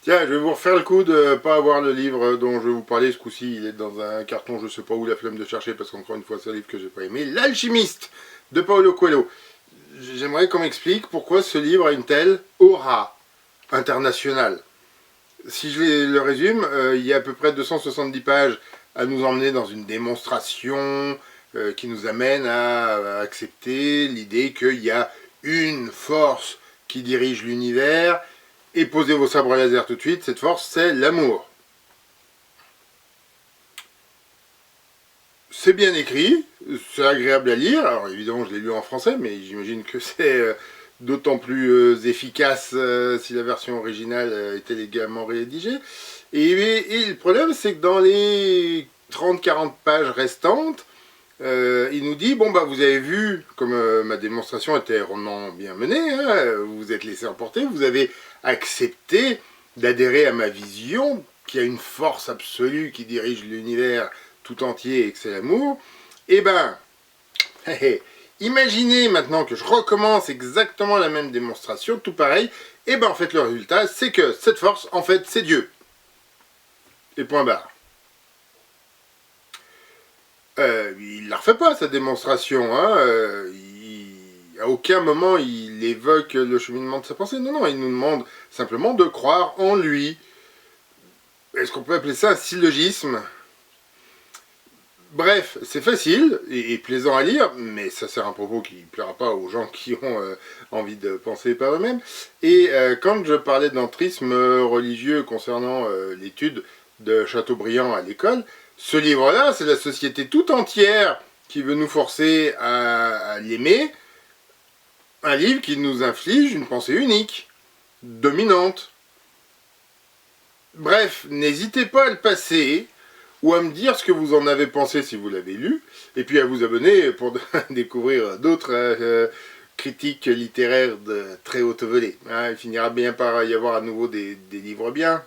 Tiens, je vais vous refaire le coup de pas avoir le livre dont je vais vous parler ce coup-ci. Il est dans un carton, je sais pas où, la flemme de chercher, parce qu'encore une fois, c'est un livre que j'ai pas aimé. L'Alchimiste de Paulo Coelho. J'aimerais qu'on m'explique pourquoi ce livre a une telle aura internationale. Si je le résume, il y a à peu près 270 pages à nous emmener dans une démonstration qui nous amène à accepter l'idée qu'il y a une force qui dirige l'univers. Et posez vos sabres laser tout de suite, cette force, c'est l'amour. C'est bien écrit, c'est agréable à lire. Alors évidemment, je l'ai lu en français, mais j'imagine que c'est d'autant plus efficace si la version originale est élégamment rédigée. Et le problème, c'est que dans les 30-40 pages restantes, il nous dit, bon bah vous avez vu, comme ma démonstration était rondement bien menée, hein, vous vous êtes laissé emporter, vous avez accepté d'adhérer à ma vision, qui a une force absolue qui dirige l'univers tout entier et que c'est l'amour, et ben, imaginez maintenant que je recommence exactement la même démonstration, tout pareil, et ben en fait le résultat, c'est que cette force, en fait, c'est Dieu. Et point barre. Il ne la refait pas, cette démonstration. Hein. À aucun moment, il évoque le cheminement de sa pensée. Non, non, il nous demande simplement de croire en lui. Est-ce qu'on peut appeler ça un syllogisme? Bref, c'est facile et plaisant à lire, mais ça sert un propos qui ne plaira pas aux gens qui ont envie de penser par eux-mêmes. Et quand je parlais d'entrisme religieux concernant l'étude de Chateaubriand à l'école, ce livre-là, c'est la société tout entière qui veut nous forcer à l'aimer, un livre qui nous inflige une pensée unique, dominante. Bref, n'hésitez pas à le passer, ou à me dire ce que vous en avez pensé si vous l'avez lu, et puis à vous abonner pour découvrir d'autres critiques littéraires de très haute volée. Hein, il finira bien par y avoir à nouveau des livres bien.